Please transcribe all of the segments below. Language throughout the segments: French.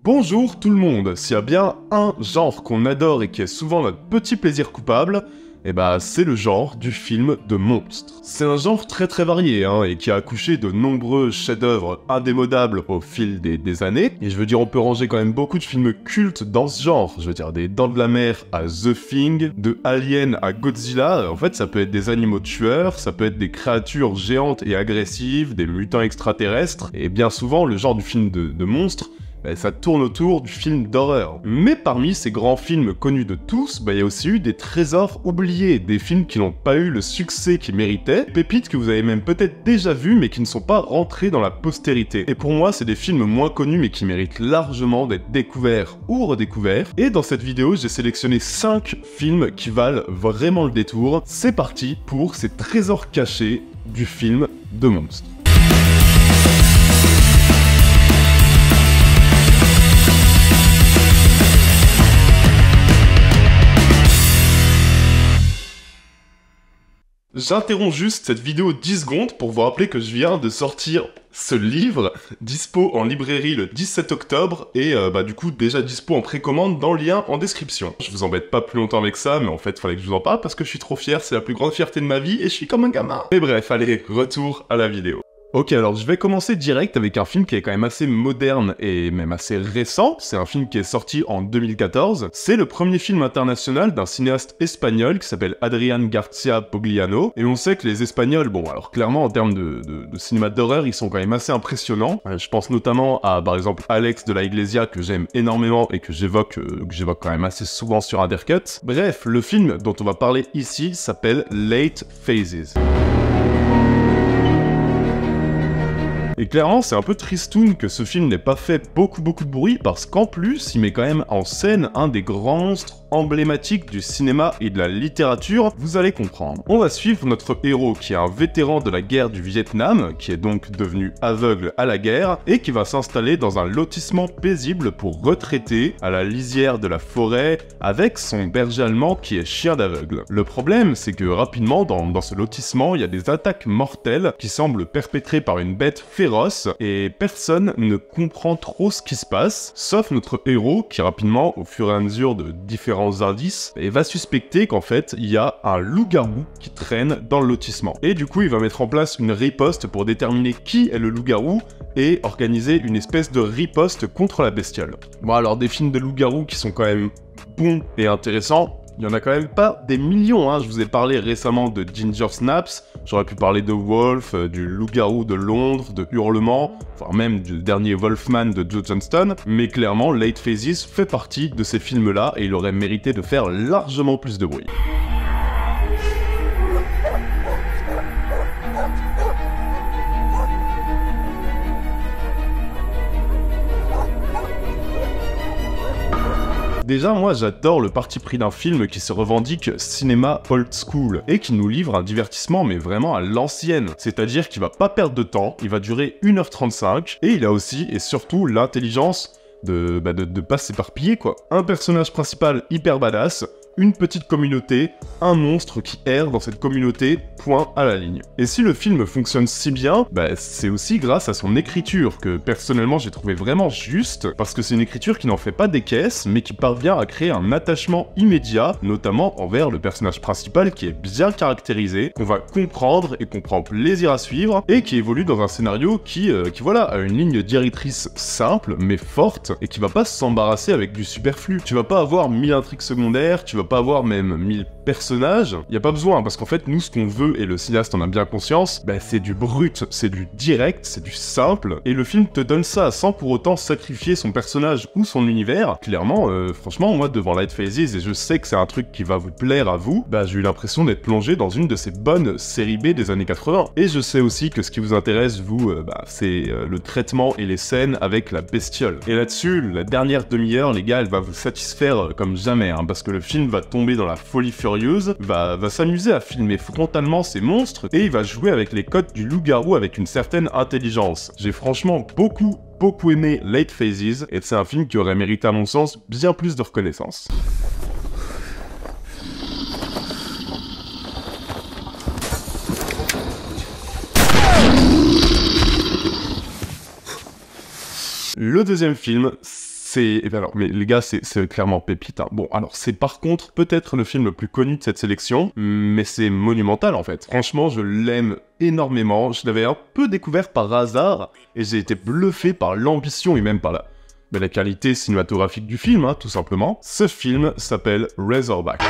Bonjour tout le monde, s'il y a bien un genre qu'on adore et qui est souvent notre petit plaisir coupable, eh bah c'est le genre du film de monstres. C'est un genre très varié et qui a accouché de nombreux chefs-d'œuvre indémodables au fil des années. Et je veux dire, on peut ranger quand même beaucoup de films cultes dans ce genre. Je veux dire, des Dents de la Mer à The Thing, de Alien à Godzilla. En fait, ça peut être des animaux tueurs, ça peut être des créatures géantes et agressives, des mutants extraterrestres. Et bien souvent, le genre du film de monstres, ça tourne autour du film d'horreur. Mais parmi ces grands films connus de tous, il y a aussi eu des trésors oubliés, des films qui n'ont pas eu le succès qu'ils méritaient, pépites que vous avez même peut-être déjà vues mais qui ne sont pas rentrés dans la postérité. Et pour moi, c'est des films moins connus mais qui méritent largement d'être découverts ou redécouverts. Et dans cette vidéo, j'ai sélectionné 5 films qui valent vraiment le détour. C'est parti pour ces trésors cachés du film de monstres. J'interromps juste cette vidéo 10 secondes pour vous rappeler que je viens de sortir ce livre, dispo en librairie le 17 octobre, et du coup déjà dispo en précommande dans le lien en description. Je vous embête pas plus longtemps avec ça, mais en fait fallait que je vous en parle parce que je suis trop fier, c'est la plus grande fierté de ma vie et je suis comme un gamin. Mais bref, allez, retour à la vidéo. Ok, alors je vais commencer direct avec un film qui est quand même assez moderne et même assez récent. C'est un film qui est sorti en 2014. C'est le premier film international d'un cinéaste espagnol qui s'appelle Adrián García Bogliano. Et on sait que les Espagnols, bon alors clairement en termes de cinéma d'horreur, ils sont quand même assez impressionnants. Je pense notamment à par exemple Alex de la Iglesia que j'aime énormément et que j'évoque quand même assez souvent sur Undercut. Bref, le film dont on va parler ici s'appelle Late Phases. Et clairement, c'est un peu tristoun que ce film n'ait pas fait beaucoup de bruit, parce qu'en plus, il met quand même en scène un des grands monstres emblématiques du cinéma et de la littérature, vous allez comprendre. On va suivre notre héros qui est un vétéran de la guerre du Vietnam, qui est donc devenu aveugle à la guerre, et qui va s'installer dans un lotissement paisible pour retraiter à la lisière de la forêt avec son berger allemand qui est chien d'aveugle. Le problème, c'est que rapidement, dans ce lotissement, il y a des attaques mortelles qui semblent perpétrées par une bête féroce, et personne ne comprend trop ce qui se passe, sauf notre héros qui rapidement, au fur et à mesure de différents indices, va suspecter qu'en fait, il y a un loup-garou qui traîne dans le lotissement. Et du coup, il va mettre en place une riposte pour déterminer qui est le loup-garou et organiser une espèce de riposte contre la bestiole. Bon, alors des films de loup-garou qui sont quand même bons et intéressants, il y en a quand même pas des millions, Je vous ai parlé récemment de Ginger Snaps, j'aurais pu parler de Wolf, du Loup-garou de Londres, de Hurlement, voire même du dernier Wolfman de Joe Johnston, mais clairement, Late Phases fait partie de ces films-là et il aurait mérité de faire largement plus de bruit. Déjà, moi, j'adore le parti pris d'un film qui se revendique cinéma old school et qui nous livre un divertissement, mais vraiment à l'ancienne. C'est-à-dire qu'il va pas perdre de temps, il va durer 1h35 et il a aussi et surtout l'intelligence de pas s'éparpiller, quoi. Un personnage principal hyper badass, une petite communauté, un monstre qui erre dans cette communauté, point à la ligne. Et si le film fonctionne si bien, c'est aussi grâce à son écriture, que personnellement j'ai trouvé vraiment juste, parce que c'est une écriture qui n'en fait pas des caisses, mais qui parvient à créer un attachement immédiat, notamment envers le personnage principal qui est bien caractérisé, qu'on va comprendre et qu'on prend plaisir à suivre, et qui évolue dans un scénario qui voilà, a une ligne directrice simple, mais forte, et qui va pas s'embarrasser avec du superflu. Tu vas pas avoir 1000 intrigues secondaires, tu vas pas avoir même 1000 personnages, y a pas besoin, parce qu'en fait, nous, ce qu'on veut, et le cinéaste en a bien conscience, c'est du brut, c'est du direct, c'est du simple, et le film te donne ça sans pour autant sacrifier son personnage ou son univers. Clairement, franchement, moi, devant Late Phases, et je sais que c'est un truc qui va vous plaire à vous, j'ai eu l'impression d'être plongé dans une de ces bonnes séries B des années 80. Et je sais aussi que ce qui vous intéresse, vous, c'est le traitement et les scènes avec la bestiole. Et là-dessus, la dernière demi-heure, les gars, elle va vous satisfaire comme jamais, parce que le film va tomber dans la folie furieuse, va s'amuser à filmer frontalement ces monstres, et il va jouer avec les codes du loup-garou avec une certaine intelligence. J'ai franchement beaucoup aimé Late Phases, et c'est un film qui aurait mérité à mon sens bien plus de reconnaissance. Le deuxième film, Eh ben alors, mais les gars, c'est clairement pépite, hein. Bon, alors c'est par contre peut-être le film le plus connu de cette sélection, mais c'est monumental en fait. Franchement, je l'aime énormément, je l'avais un peu découvert par hasard, et j'ai été bluffé par l'ambition et même par la qualité cinématographique du film, hein, tout simplement. Ce film s'appelle Razorback.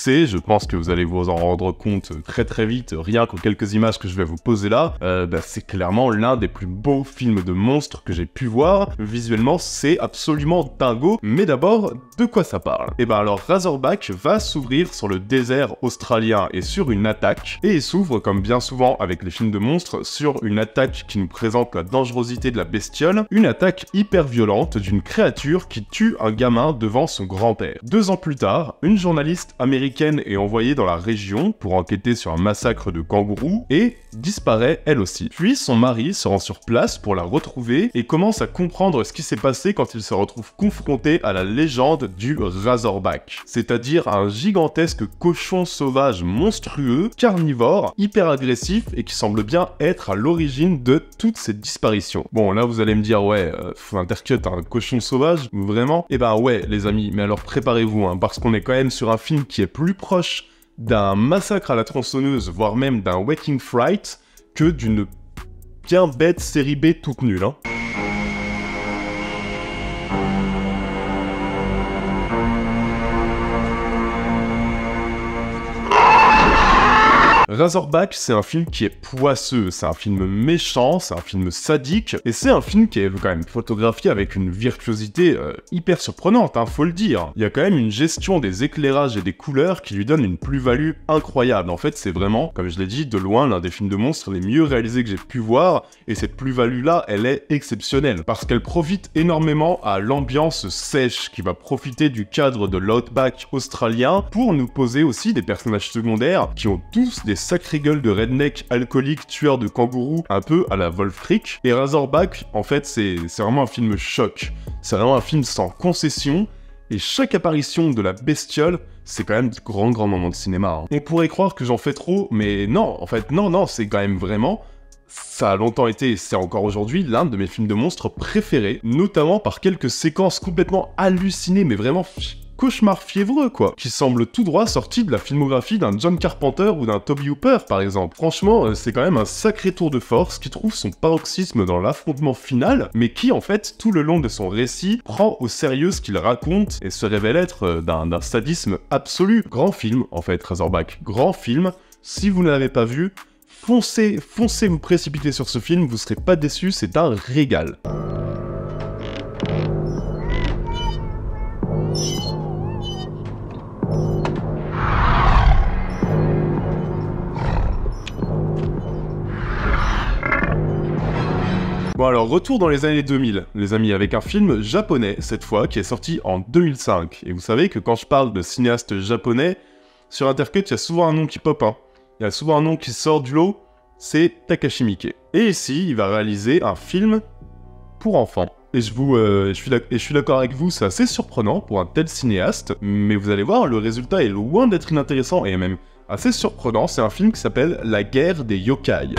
Je pense que vous allez vous en rendre compte très très vite, rien qu'aux quelques images que je vais vous poser là, c'est clairement l'un des plus beaux films de monstres que j'ai pu voir. Visuellement, c'est absolument dingo, mais d'abord, de quoi ça parle? Et ben alors, Razorback va s'ouvrir sur le désert australien et sur une attaque, et il s'ouvre, comme bien souvent avec les films de monstres, sur une attaque qui nous présente la dangerosité de la bestiole, une attaque hyper violente d'une créature qui tue un gamin devant son grand-père. 2 ans plus tard, une journaliste américaine est envoyée dans la région pour enquêter sur un massacre de kangourous et disparaît elle aussi. Puis son mari se rend sur place pour la retrouver et commence à comprendre ce qui s'est passé quand il se retrouve confronté à la légende du Razorback, c'est-à-dire un gigantesque cochon sauvage monstrueux, carnivore, hyper agressif et qui semble bien être à l'origine de toutes ces disparitions. Bon, là vous allez me dire, ouais, faut intercut un cochon sauvage, vraiment? Eh ben ouais les amis, mais alors préparez-vous, hein, parce qu'on est quand même sur un film qui est plus proche d'un massacre à la tronçonneuse, voire même d'un Waking Fright, que d'une bien bête série B toute nulle, hein. Razorback, c'est un film qui est poisseux, c'est un film méchant, c'est un film sadique, et c'est un film qui est quand même photographié avec une virtuosité hyper surprenante, hein, faut le dire. Il y a quand même une gestion des éclairages et des couleurs qui lui donne une plus-value incroyable. En fait, c'est vraiment, comme je l'ai dit, de loin l'un des films de monstres les mieux réalisés que j'ai pu voir, et cette plus-value-là, elle est exceptionnelle, parce qu'elle profite énormément à l'ambiance sèche, qui va profiter du cadre de l'outback australien, pour nous poser aussi des personnages secondaires qui ont tous des sacrées gueules de redneck alcooliques tueurs de kangourous un peu à la Wolf Creek. Et Razorback, en fait, c'est vraiment un film choc. C'est vraiment un film sans concession, et chaque apparition de la bestiole, c'est quand même de grands moments de cinéma, hein. On pourrait croire que j'en fais trop, mais non, en fait, non, c'est quand même vraiment... Ça a longtemps été, et c'est encore aujourd'hui, l'un de mes films de monstres préférés, notamment par quelques séquences complètement hallucinées, mais vraiment... cauchemar fiévreux quoi, qui semble tout droit sorti de la filmographie d'un John Carpenter ou d'un Tobe Hooper par exemple. Franchement, c'est quand même un sacré tour de force qui trouve son paroxysme dans l'affrontement final, mais qui en fait, tout le long de son récit, prend au sérieux ce qu'il raconte et se révèle être d'un sadisme absolu. Grand film en fait, Razorback, grand film. Si vous ne l'avez pas vu, foncez vous précipiter sur ce film, vous serez pas déçus, c'est un régal. Bon alors, retour dans les années 2000, les amis, avec un film japonais, cette fois, qui est sorti en 2005. Et vous savez que quand je parle de cinéaste japonais, sur Intercut, il y a souvent un nom qui pop, hein. Il y a souvent un nom qui sort du lot, c'est Takashi Miike. Et ici, il va réaliser un film pour enfants. Et je suis d'accord avec vous, c'est assez surprenant pour un tel cinéaste, mais vous allez voir, le résultat est loin d'être inintéressant, et même assez surprenant, c'est un film qui s'appelle La guerre des yokai.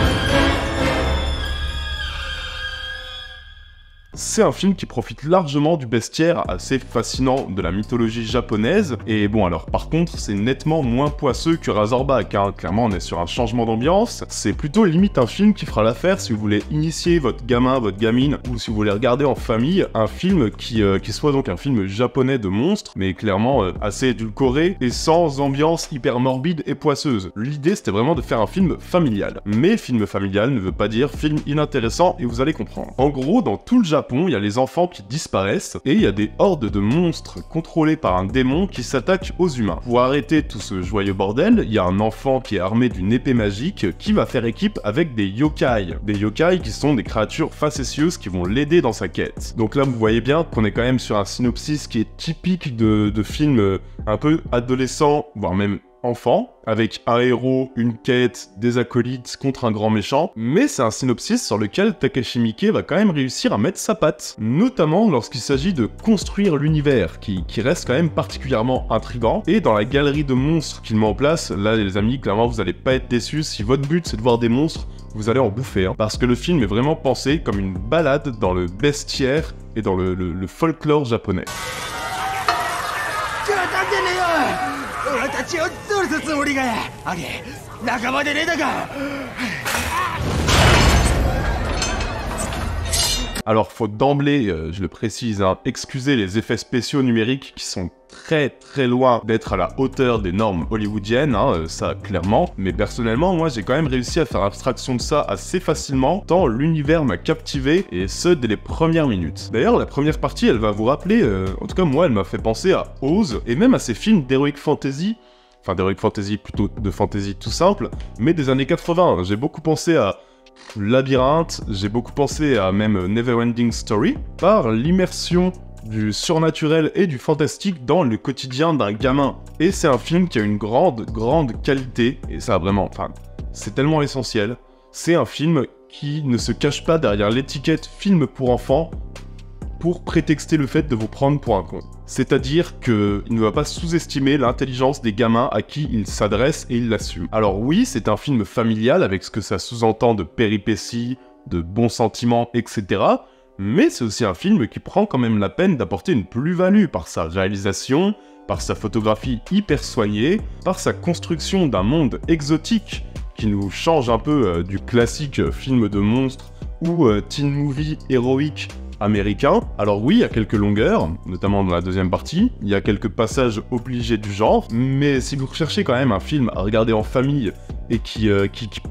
C'est un film qui profite largement du bestiaire assez fascinant de la mythologie japonaise, et bon alors par contre c'est nettement moins poisseux que Razorback, hein. Clairement on est sur un changement d'ambiance, c'est plutôt limite un film qui fera l'affaire si vous voulez initier votre gamin, votre gamine, ou si vous voulez regarder en famille, un film qui soit donc un film japonais de monstres, mais clairement assez édulcoré, et sans ambiance hyper morbide et poisseuse. L'idée c'était vraiment de faire un film familial, mais film familial ne veut pas dire film inintéressant, et vous allez comprendre. En gros, dans tout le Japon, il y a les enfants qui disparaissent, et il y a des hordes de monstres contrôlés par un démon qui s'attaquent aux humains. Pour arrêter tout ce joyeux bordel, il y a un enfant qui est armé d'une épée magique qui va faire équipe avec des yokai. Des yokai qui sont des créatures facétieuses qui vont l'aider dans sa quête. Donc là, vous voyez bien qu'on est quand même sur un synopsis qui est typique de films un peu adolescents, voire même enfant, avec un héros, une quête, des acolytes contre un grand méchant, mais c'est un synopsis sur lequel Takashi Miike va quand même réussir à mettre sa patte, notamment lorsqu'il s'agit de construire l'univers, qui reste quand même particulièrement intriguant, et dans la galerie de monstres qu'il met en place, là les amis, clairement vous allez pas être déçus, si votre but c'est de voir des monstres, vous allez en bouffer, hein, parce que le film est vraiment pensé comme une balade dans le bestiaire et dans le folklore japonais. Alors faut d'emblée, je le précise, hein, excuser les effets spéciaux numériques qui sont très loin d'être à la hauteur des normes hollywoodiennes, hein, ça clairement, mais personnellement moi j'ai quand même réussi à faire abstraction de ça assez facilement, tant l'univers m'a captivé, et ce dès les premières minutes. D'ailleurs la première partie elle va vous rappeler, en tout cas moi elle m'a fait penser à Oz, et même à ces films d'heroic fantasy, enfin d'heroic fantasy plutôt de fantasy tout simple, mais des années 80, j'ai beaucoup pensé à Labyrinthe, j'ai beaucoup pensé à même Neverending Story, par l'immersion du surnaturel et du fantastique dans le quotidien d'un gamin. Et c'est un film qui a une grande qualité, et ça vraiment, enfin, c'est tellement essentiel. C'est un film qui ne se cache pas derrière l'étiquette film pour enfants pour prétexter le fait de vous prendre pour un con. C'est-à-dire qu'il ne va pas sous-estimer l'intelligence des gamins à qui il s'adresse et il l'assume. Alors oui, c'est un film familial avec ce que ça sous-entend de péripéties, de bons sentiments, etc. Mais c'est aussi un film qui prend quand même la peine d'apporter une plus-value par sa réalisation, par sa photographie hyper soignée, par sa construction d'un monde exotique qui nous change un peu du classique film de monstres ou teen movie héroïque américain. Alors oui, il y a quelques longueurs, notamment dans la deuxième partie, il y a quelques passages obligés du genre, mais si vous recherchez quand même un film à regarder en famille et qui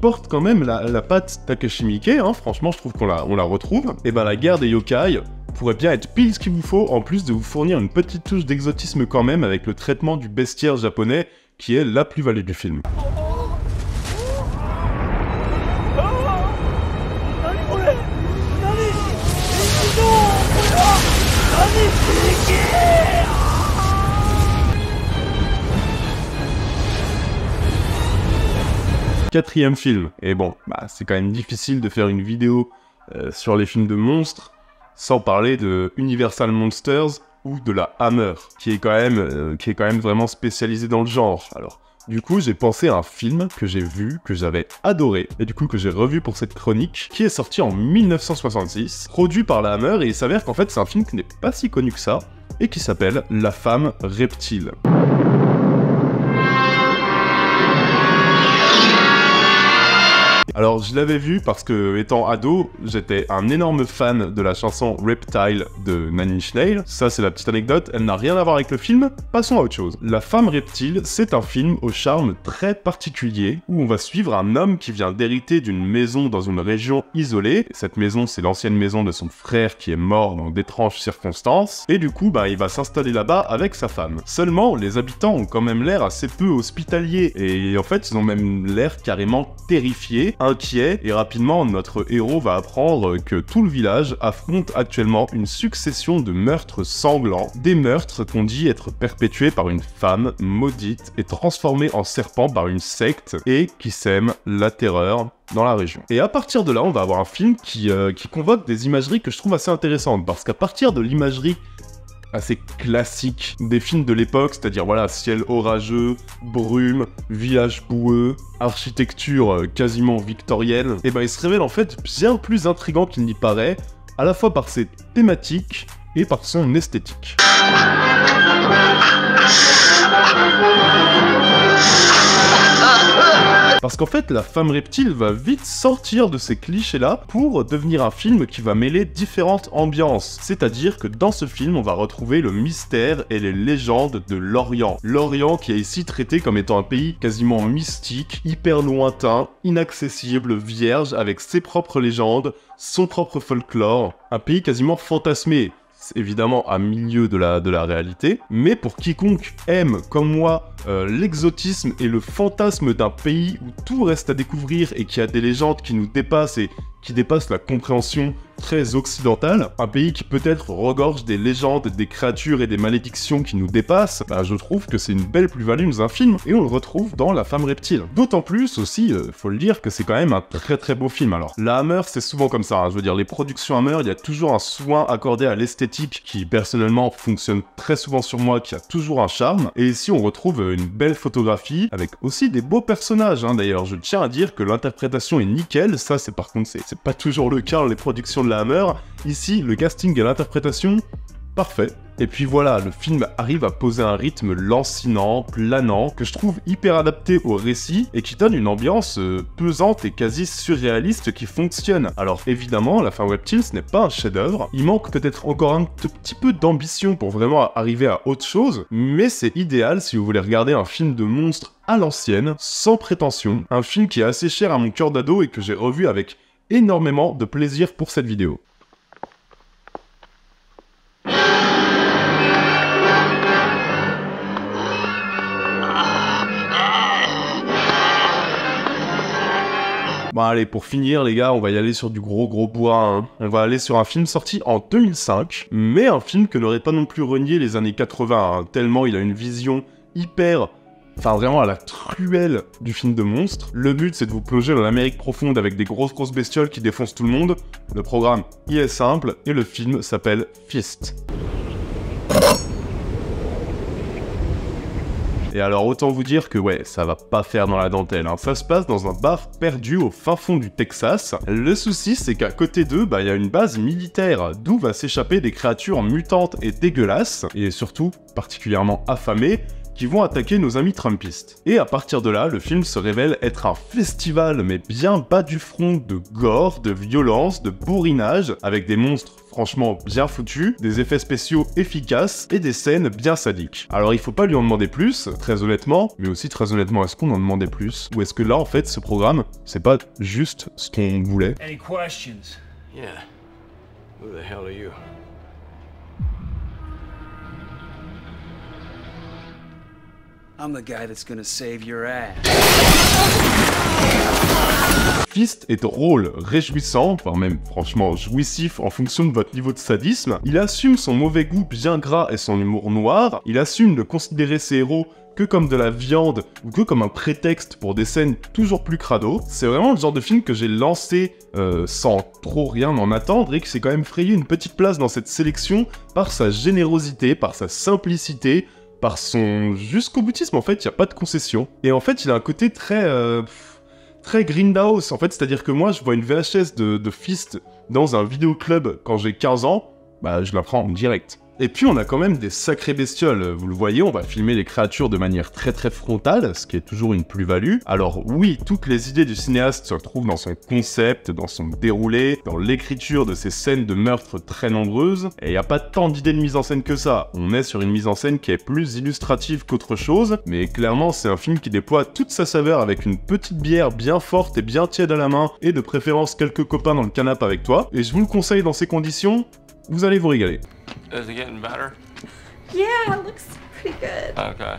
porte quand même la patte Takashi Miike, hein, franchement je trouve qu'on la retrouve, et ben La Guerre des Yokai pourrait bien être pile ce qu'il vous faut, en plus de vous fournir une petite touche d'exotisme quand même avec le traitement du bestiaire japonais qui est la plus-value du film. Quatrième film, et bon, c'est quand même difficile de faire une vidéo sur les films de monstres sans parler de Universal Monsters ou de la Hammer, qui est quand même vraiment spécialisé dans le genre. Alors, du coup, j'ai pensé à un film que j'ai vu, que j'avais adoré, et du coup que j'ai revu pour cette chronique, qui est sorti en 1966, produit par la Hammer, et il s'avère qu'en fait c'est un film qui n'est pas si connu que ça, et qui s'appelle La Femme Reptile. Alors je l'avais vu parce que, étant ado, j'étais un énorme fan de la chanson Reptile de Nine Inch Nails. Ça c'est la petite anecdote, elle n'a rien à voir avec le film, passons à autre chose. La Femme Reptile, c'est un film au charme très particulier, où on va suivre un homme qui vient d'hériter d'une maison dans une région isolée. Cette maison, c'est l'ancienne maison de son frère qui est mort dans d'étranges circonstances, et du coup, il va s'installer là-bas avec sa femme. Seulement, les habitants ont quand même l'air assez peu hospitaliers, et en fait, ils ont même l'air carrément terrifiés, inquiet, et rapidement notre héros va apprendre que tout le village affronte actuellement une succession de meurtres sanglants, des meurtres qu'on dit être perpétués par une femme maudite et transformée en serpent par une secte, et qui sème la terreur dans la région. Et à partir de là, on va avoir un film qui convoque des imageries que je trouve assez intéressantes, parce qu'à partir de l'imagerie assez classique des films de l'époque, c'est-à-dire voilà, ciel orageux, brume, village boueux, architecture quasiment victorienne, et il se révèle en fait bien plus intriguant qu'il n'y paraît, à la fois par ses thématiques et par son esthétique. Parce qu'en fait, La Femme Reptile va vite sortir de ces clichés-là pour devenir un film qui va mêler différentes ambiances. C'est-à-dire que dans ce film, on va retrouver le mystère et les légendes de l'Orient. L'Orient qui est ici traité comme étant un pays quasiment mystique, hyper lointain, inaccessible, vierge, avec ses propres légendes, son propre folklore. Un pays quasiment fantasmé. Évidemment à milieu de la réalité, mais pour quiconque aime, comme moi, l'exotisme et le fantasme d'un pays où tout reste à découvrir et qui a des légendes qui nous dépassent et qui dépasse la compréhension très occidentale, un pays qui peut-être regorge des légendes, des créatures et des malédictions qui nous dépassent, bah je trouve que c'est une belle plus-value dans un film, et on le retrouve dans La Femme Reptile. D'autant plus aussi, faut le dire, que c'est quand même un très beau film. Alors, la Hammer, c'est souvent comme ça, hein. Je veux dire, les productions Hammer, il y a toujours un soin accordé à l'esthétique qui, personnellement, fonctionne très souvent sur moi, qui a toujours un charme, et ici on retrouve une belle photographie, avec aussi des beaux personnages, hein. D'ailleurs, je tiens à dire que l'interprétation est nickel, ça c'est par contre, c'est pas toujours le cas dans les productions de la Hammer. Ici, le casting et l'interprétation, parfait. Et puis voilà, le film arrive à poser un rythme lancinant, planant, que je trouve hyper adapté au récit, et qui donne une ambiance pesante et quasi surréaliste qui fonctionne. Alors évidemment, La Femme Reptile, ce n'est pas un chef-d'œuvre, il manque peut-être encore un tout petit peu d'ambition pour vraiment arriver à autre chose, mais c'est idéal si vous voulez regarder un film de monstre à l'ancienne, sans prétention, un film qui est assez cher à mon cœur d'ado et que j'ai revu avec énormément de plaisir pour cette vidéo. Bon allez, pour finir les gars, on va y aller sur du gros bois, hein. On va aller sur un film sorti en 2005, mais un film que n'aurait pas non plus renié les années 80, hein, tellement il a une vision hyper... Enfin vraiment à la truelle du film de monstre. Le but c'est de vous plonger dans l'Amérique profonde avec des grosses bestioles qui défoncent tout le monde. Le programme y est simple et le film s'appelle Fist. Et alors autant vous dire que ouais, ça va pas faire dans la dentelle, hein. Ça se passe dans un bar perdu au fin fond du Texas. Le souci c'est qu'à côté d'eux, bah y a une base militaire, d'où va s'échapper des créatures mutantes et dégueulasses, et surtout particulièrement affamées, qui vont attaquer nos amis trumpistes. Et à partir de là, le film se révèle être un festival, mais bien bas du front, de gore, de violence, de bourrinage, avec des monstres franchement bien foutus, des effets spéciaux efficaces et des scènes bien sadiques. Alors il faut pas lui en demander plus, très honnêtement, mais aussi très honnêtement, est-ce qu'on en demandait plus? Ou est-ce que là, en fait, ce programme, c'est pas juste ce qu'on voulait? Any questions? Yeah. Who the hell are you? I'm the guy that's gonna save your ass. Fist est drôle, réjouissant, voire même franchement jouissif en fonction de votre niveau de sadisme. Il assume son mauvais goût bien gras et son humour noir. Il assume de considérer ses héros que comme de la viande ou que comme un prétexte pour des scènes toujours plus crado. C'est vraiment le genre de film que j'ai lancé sans trop rien en attendre et qui s'est quand même frayé une petite place dans cette sélection par sa générosité, par sa simplicité, par son jusqu'au boutisme. En fait, il n'y a pas de concession. Et en fait, il a un côté très Grindhouse, en fait, c'est-à-dire que moi, je vois une VHS de Fist dans un vidéoclub quand j'ai 15 ans, bah, je la prends en direct. Et puis on a quand même des sacrées bestioles, vous le voyez, on va filmer les créatures de manière très frontale, ce qui est toujours une plus-value. Alors oui, toutes les idées du cinéaste se retrouvent dans son concept, dans son déroulé, dans l'écriture de ces scènes de meurtre très nombreuses, et il n'y a pas tant d'idées de mise en scène que ça. On est sur une mise en scène qui est plus illustrative qu'autre chose, mais clairement c'est un film qui déploie toute sa saveur avec une petite bière bien forte et bien tiède à la main, et de préférence quelques copains dans le canapé avec toi, et je vous le conseille dans ces conditions, vous allez vous régaler. Is it getting better? Yeah, it looks pretty good. Okay.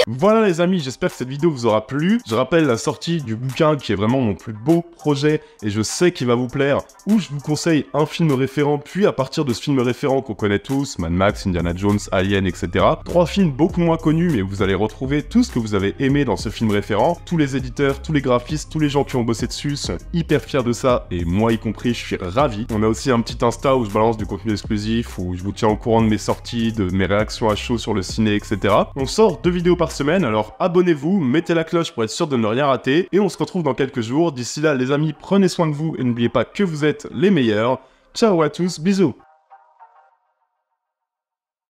Voilà les amis, j'espère que cette vidéo vous aura plu. Je rappelle la sortie du bouquin qui est vraiment mon plus beau projet et je sais qu'il va vous plaire, où je vous conseille un film référent, puis à partir de ce film référent qu'on connaît tous, Mad Max, Indiana Jones, Alien, etc. 3 films beaucoup moins connus, mais vous allez retrouver tout ce que vous avez aimé dans ce film référent. Tous les éditeurs, tous les graphistes, tous les gens qui ont bossé dessus sont hyper fiers de ça, et moi y compris, je suis ravi. On a aussi un petit Insta où je balance du contenu exclusif, où je vous tiens au courant de mes sorties, de mes réactions à chaud sur le ciné, etc. On sort 2 vidéos par semaine, alors abonnez-vous, mettez la cloche pour être sûr de ne rien rater, et on se retrouve dans quelques jours. D'ici là, les amis, prenez soin de vous, et n'oubliez pas que vous êtes les meilleurs. Ciao à tous, bisous.